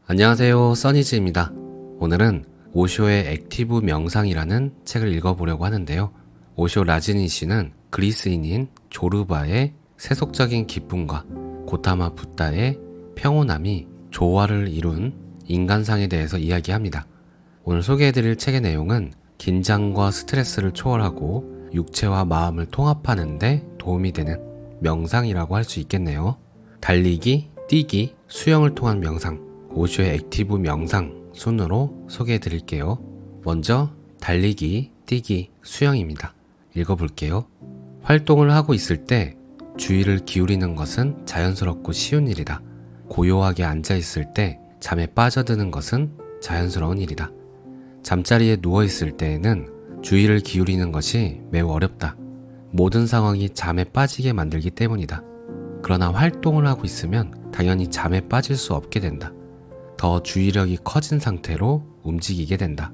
안녕하세요, 써니즈입니다. 오늘은 오쇼의 액티브 명상이라는 책을 읽어보려고 하는데요. 오쇼 라즈니 씨는 그리스인인 조르바의 세속적인 기쁨과 고타마 붓다의 평온함이 조화를 이룬 인간상에 대해서 이야기합니다. 오늘 소개해드릴 책의 내용은 긴장과 스트레스를 초월하고 육체와 마음을 통합하는 데 도움이 되는 명상이라고 할 수 있겠네요. 달리기, 뛰기, 수영을 통한 명상, 오쇼의 액티브 명상 순으로 소개해 드릴게요. 먼저 달리기, 뛰기, 수영입니다. 읽어볼게요. 활동을 하고 있을 때 주의를 기울이는 것은 자연스럽고 쉬운 일이다. 고요하게 앉아 있을 때 잠에 빠져드는 것은 자연스러운 일이다. 잠자리에 누워 있을 때에는 주의를 기울이는 것이 매우 어렵다. 모든 상황이 잠에 빠지게 만들기 때문이다. 그러나 활동을 하고 있으면 당연히 잠에 빠질 수 없게 된다. 더 주의력이 커진 상태로 움직이게 된다.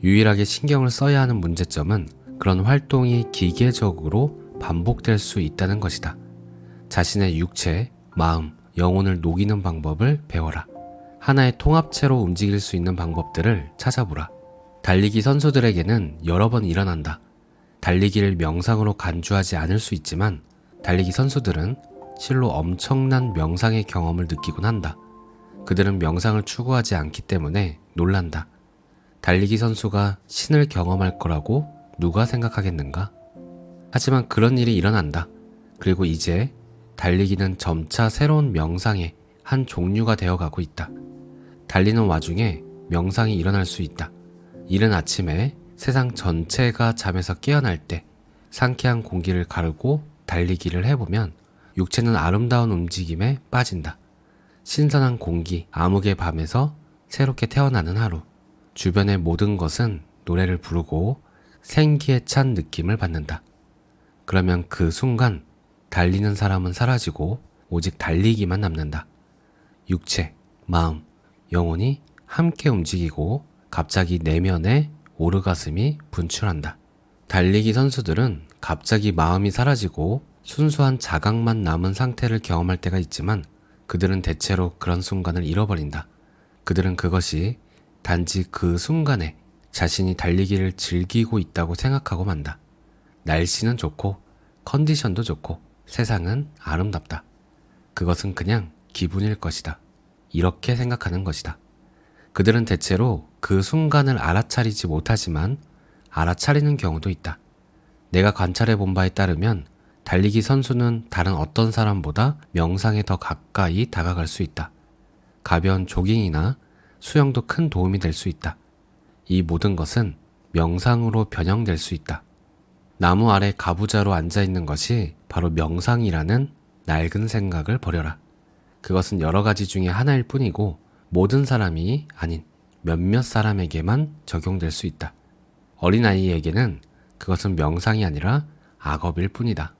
유일하게 신경을 써야 하는 문제점은 그런 활동이 기계적으로 반복될 수 있다는 것이다. 자신의 육체, 마음, 영혼을 녹이는 방법을 배워라. 하나의 통합체로 움직일 수 있는 방법들을 찾아보라. 달리기 선수들에게는 여러 번 일어난다. 달리기를 명상으로 간주하지 않을 수 있지만 달리기 선수들은 실로 엄청난 명상의 경험을 느끼곤 한다. 그들은 명상을 추구하지 않기 때문에 놀란다. 달리기 선수가 신을 경험할 거라고 누가 생각하겠는가? 하지만 그런 일이 일어난다. 그리고 이제 달리기는 점차 새로운 명상의 한 종류가 되어가고 있다. 달리는 와중에 명상이 일어날 수 있다. 이른 아침에 세상 전체가 잠에서 깨어날 때 상쾌한 공기를 가르고 달리기를 해보면 육체는 아름다운 움직임에 빠진다. 신선한 공기, 암흑의 밤에서 새롭게 태어나는 하루. 주변의 모든 것은 노래를 부르고 생기에 찬 느낌을 받는다. 그러면 그 순간 달리는 사람은 사라지고 오직 달리기만 남는다. 육체, 마음, 영혼이 함께 움직이고 갑자기 내면에 오르가슴이 분출한다. 달리기 선수들은 갑자기 마음이 사라지고 순수한 자각만 남은 상태를 경험할 때가 있지만 그들은 대체로 그런 순간을 잃어버린다. 그들은 그것이 단지 그 순간에 자신이 달리기를 즐기고 있다고 생각하고 만다. 날씨는 좋고 컨디션도 좋고 세상은 아름답다. 그것은 그냥 기분일 것이다. 이렇게 생각하는 것이다. 그들은 대체로 그 순간을 알아차리지 못하지만 알아차리는 경우도 있다. 내가 관찰해 본 바에 따르면 달리기 선수는 다른 어떤 사람보다 명상에 더 가까이 다가갈 수 있다. 가벼운 조깅이나 수영도 큰 도움이 될 수 있다. 이 모든 것은 명상으로 변형될 수 있다. 나무 아래 가부좌로 앉아있는 것이 바로 명상이라는 낡은 생각을 버려라. 그것은 여러 가지 중에 하나일 뿐이고 모든 사람이 아닌 몇몇 사람에게만 적용될 수 있다. 어린아이에게는 그것은 명상이 아니라 악업일 뿐이다.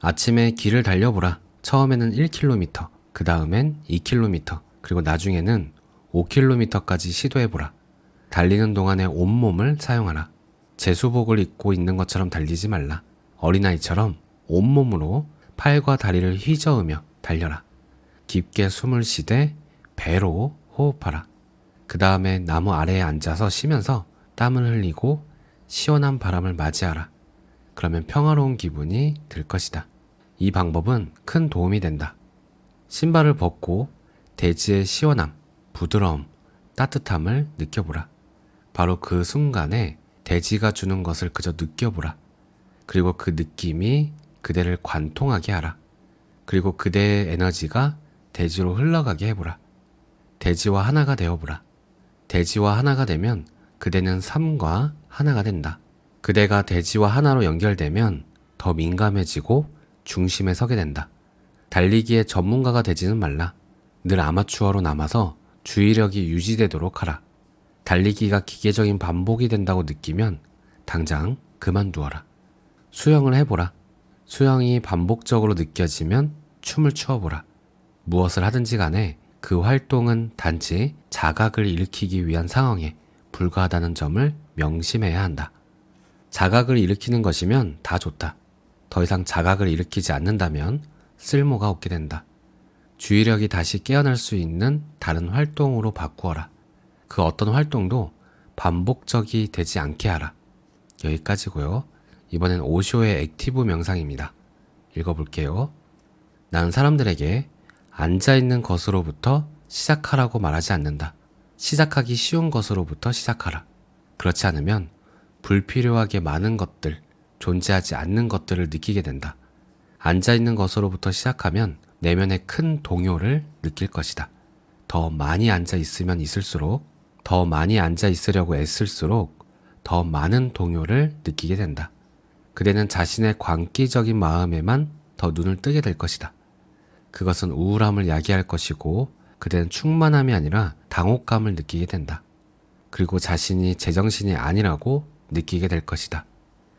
아침에 길을 달려보라. 처음에는 1km, 그 다음엔 2km, 그리고 나중에는 5km까지 시도해보라. 달리는 동안에 온몸을 사용하라. 제수복을 입고 있는 것처럼 달리지 말라. 어린아이처럼 온몸으로 팔과 다리를 휘저으며 달려라. 깊게 숨을 쉬되 배로 호흡하라. 그 다음에 나무 아래에 앉아서 쉬면서 땀을 흘리고 시원한 바람을 맞이하라. 그러면 평화로운 기분이 들 것이다. 이 방법은 큰 도움이 된다. 신발을 벗고 대지의 시원함, 부드러움, 따뜻함을 느껴보라. 바로 그 순간에 대지가 주는 것을 그저 느껴보라. 그리고 그 느낌이 그대를 관통하게 하라. 그리고 그대의 에너지가 대지로 흘러가게 해보라. 대지와 하나가 되어보라. 대지와 하나가 되면 그대는 삶과 하나가 된다. 그대가 대지와 하나로 연결되면 더 민감해지고 중심에 서게 된다. 달리기의 전문가가 되지는 말라. 늘 아마추어로 남아서 주의력이 유지되도록 하라. 달리기가 기계적인 반복이 된다고 느끼면 당장 그만두어라. 수영을 해보라. 수영이 반복적으로 느껴지면 춤을 추어보라. 무엇을 하든지 간에 그 활동은 단지 자각을 일으키기 위한 상황에 불과하다는 점을 명심해야 한다. 자각을 일으키는 것이면 다 좋다. 더 이상 자각을 일으키지 않는다면 쓸모가 없게 된다. 주의력이 다시 깨어날 수 있는 다른 활동으로 바꾸어라. 그 어떤 활동도 반복적이 되지 않게 하라. 여기까지고요. 이번엔 오쇼의 액티브 명상입니다. 읽어볼게요. 나는 사람들에게 앉아있는 것으로부터 시작하라고 말하지 않는다. 시작하기 쉬운 것으로부터 시작하라. 그렇지 않으면 불필요하게 많은 것들, 존재하지 않는 것들을 느끼게 된다. 앉아있는 것으로부터 시작하면 내면의 큰 동요를 느낄 것이다. 더 많이 앉아 있으면 있을수록, 더 많이 앉아 있으려고 애쓸수록 더 많은 동요를 느끼게 된다. 그대는 자신의 광기적인 마음에만 더 눈을 뜨게 될 것이다. 그것은 우울함을 야기할 것이고 그대는 충만함이 아니라 당혹감을 느끼게 된다. 그리고 자신이 제정신이 아니라고 느끼게 될 것이다.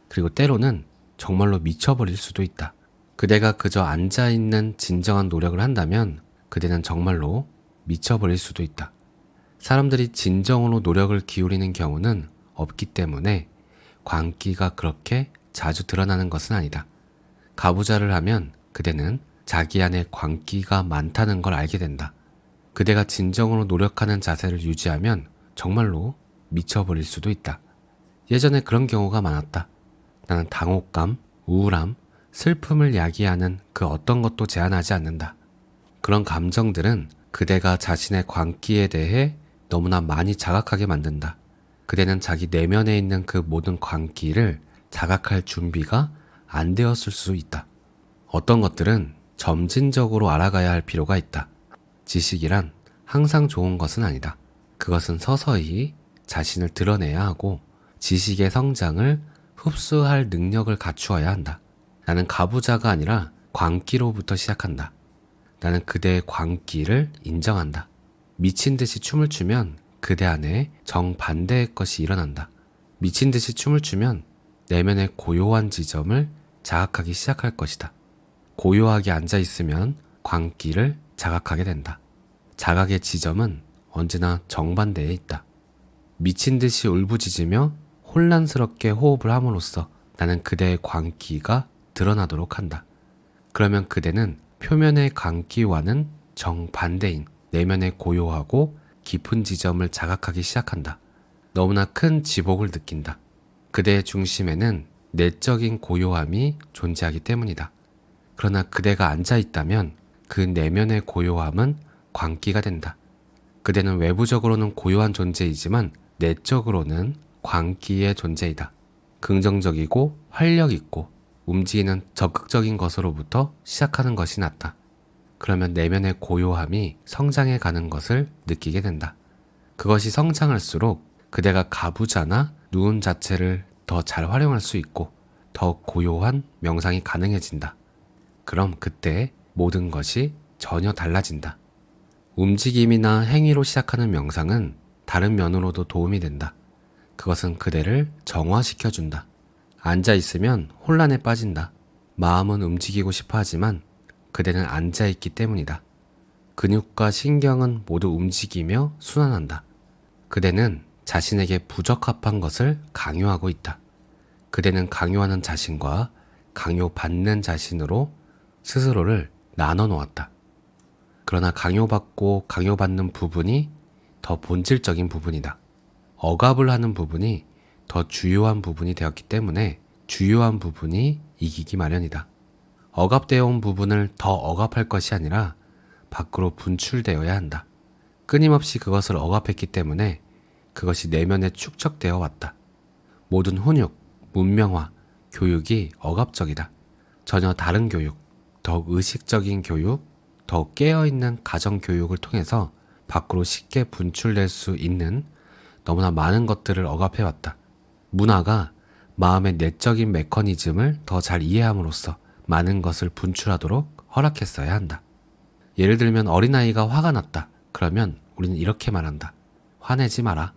그리고 때로는 정말로 미쳐버릴 수도 있다. 그대가 그저 앉아있는 진정한 노력을 한다면 그대는 정말로 미쳐버릴 수도 있다. 사람들이 진정으로 노력을 기울이는 경우는 없기 때문에 광기가 그렇게 자주 드러나는 것은 아니다. 가부좌를 하면 그대는 자기 안에 광기가 많다는 걸 알게 된다. 그대가 진정으로 노력하는 자세를 유지하면 정말로 미쳐버릴 수도 있다. 예전에 그런 경우가 많았다. 나는 당혹감, 우울함, 슬픔을 야기하는 그 어떤 것도 제한하지 않는다. 그런 감정들은 그대가 자신의 광기에 대해 너무나 많이 자각하게 만든다. 그대는 자기 내면에 있는 그 모든 광기를 자각할 준비가 안 되었을 수 있다. 어떤 것들은 점진적으로 알아가야 할 필요가 있다. 지식이란 항상 좋은 것은 아니다. 그것은 서서히 자신을 드러내야 하고 지식의 성장을 흡수할 능력을 갖추어야 한다. 나는 가부좌가 아니라 광기로부터 시작한다. 나는 그대의 광기를 인정한다. 미친 듯이 춤을 추면 그대 안에 정반대의 것이 일어난다. 미친 듯이 춤을 추면 내면의 고요한 지점을 자각하기 시작할 것이다. 고요하게 앉아있으면 광기를 자각하게 된다. 자각의 지점은 언제나 정반대에 있다. 미친 듯이 울부짖으며 혼란스럽게 호흡을 함으로써 나는 그대의 광기가 드러나도록 한다. 그러면 그대는 표면의 광기와는 정반대인 내면의 고요하고 깊은 지점을 자각하기 시작한다. 너무나 큰 지복을 느낀다. 그대의 중심에는 내적인 고요함이 존재하기 때문이다. 그러나 그대가 앉아있다면 그 내면의 고요함은 광기가 된다. 그대는 외부적으로는 고요한 존재이지만 내적으로는 광기의 존재이다. 긍정적이고 활력 있고 움직이는 적극적인 것으로부터 시작하는 것이 낫다. 그러면 내면의 고요함이 성장해 가는 것을 느끼게 된다. 그것이 성장할수록 그대가 가부좌나 누운 자체를 더 잘 활용할 수 있고 더 고요한 명상이 가능해진다. 그럼 그때 모든 것이 전혀 달라진다. 움직임이나 행위로 시작하는 명상은 다른 면으로도 도움이 된다. 그것은 그대를 정화시켜준다. 앉아있으면 혼란에 빠진다. 마음은 움직이고 싶어 하지만 그대는 앉아있기 때문이다. 근육과 신경은 모두 움직이며 순환한다. 그대는 자신에게 부적합한 것을 강요하고 있다. 그대는 강요하는 자신과 강요받는 자신으로 스스로를 나눠 놓았다. 그러나 강요받고 강요받는 부분이 더 본질적인 부분이다. 억압을 하는 부분이 더 주요한 부분이 되었기 때문에 주요한 부분이 이기기 마련이다. 억압되어 온 부분을 더 억압할 것이 아니라 밖으로 분출되어야 한다. 끊임없이 그것을 억압했기 때문에 그것이 내면에 축적되어 왔다. 모든 훈육, 문명화, 교육이 억압적이다. 전혀 다른 교육, 더욱 의식적인 교육, 더욱 깨어있는 가정교육을 통해서 밖으로 쉽게 분출될 수 있는 너무나 많은 것들을 억압해왔다. 문화가 마음의 내적인 메커니즘을 더 잘 이해함으로써 많은 것을 분출하도록 허락했어야 한다. 예를 들면 어린아이가 화가 났다. 그러면 우리는 이렇게 말한다. 화내지 마라.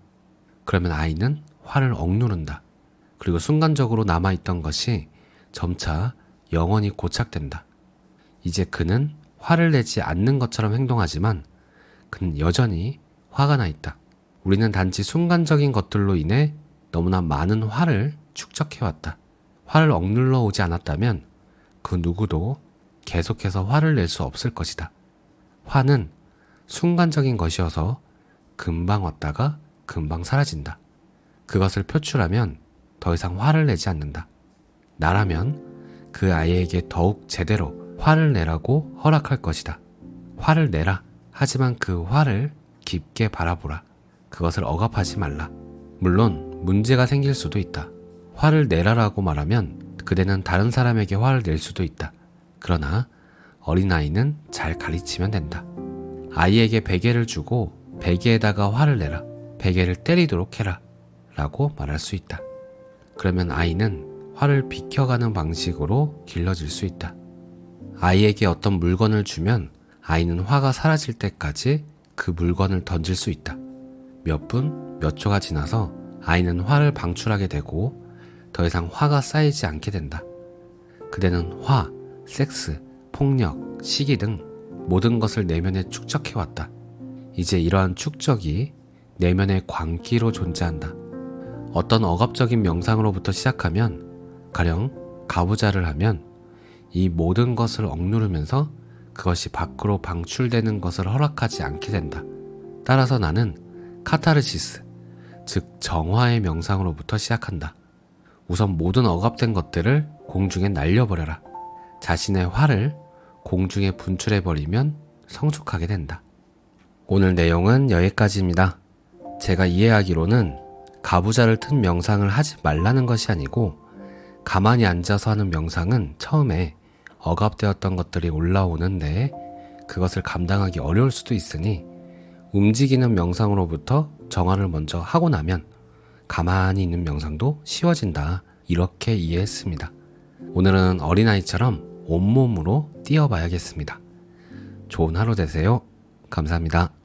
그러면 아이는 화를 억누른다. 그리고 순간적으로 남아있던 것이 점차 영원히 고착된다. 이제 그는 화를 내지 않는 것처럼 행동하지만 그는 여전히 화가 나 있다. 우리는 단지 순간적인 것들로 인해 너무나 많은 화를 축적해왔다. 화를 억눌러 오지 않았다면 그 누구도 계속해서 화를 낼 수 없을 것이다. 화는 순간적인 것이어서 금방 왔다가 금방 사라진다. 그것을 표출하면 더 이상 화를 내지 않는다. 나라면 그 아이에게 더욱 제대로 화를 내라고 허락할 것이다. 화를 내라. 하지만 그 화를 깊게 바라보라. 그것을 억압하지 말라. 물론 문제가 생길 수도 있다. 화를 내라라고 말하면 그대는 다른 사람에게 화를 낼 수도 있다. 그러나 어린아이는 잘 가르치면 된다. 아이에게 베개를 주고 베개에다가 화를 내라. 베개를 때리도록 해라. 라고 말할 수 있다. 그러면 아이는 화를 비켜가는 방식으로 길러질 수 있다. 아이에게 어떤 물건을 주면 아이는 화가 사라질 때까지 그 물건을 던질 수 있다. 몇 분, 몇 초가 지나서 아이는 화를 방출하게 되고 더 이상 화가 쌓이지 않게 된다. 그대는 화, 섹스, 폭력, 시기 등 모든 것을 내면에 축적해왔다. 이제 이러한 축적이 내면의 광기로 존재한다. 어떤 억압적인 명상으로부터 시작하면 가령 가부좌를 하면 이 모든 것을 억누르면서 그것이 밖으로 방출되는 것을 허락하지 않게 된다. 따라서 나는 카타르시스, 즉 정화의 명상으로부터 시작한다. 우선 모든 억압된 것들을 공중에 날려버려라. 자신의 화를 공중에 분출해버리면 성숙하게 된다. 오늘 내용은 여기까지입니다. 제가 이해하기로는 가부좌를 튼 명상을 하지 말라는 것이 아니고 가만히 앉아서 하는 명상은 처음에 억압되었던 것들이 올라오는데 그것을 감당하기 어려울 수도 있으니 움직이는 명상으로부터 정화를 먼저 하고 나면 가만히 있는 명상도 쉬워진다. 이렇게 이해했습니다. 오늘은 어린아이처럼 온몸으로 뛰어봐야겠습니다. 좋은 하루 되세요. 감사합니다.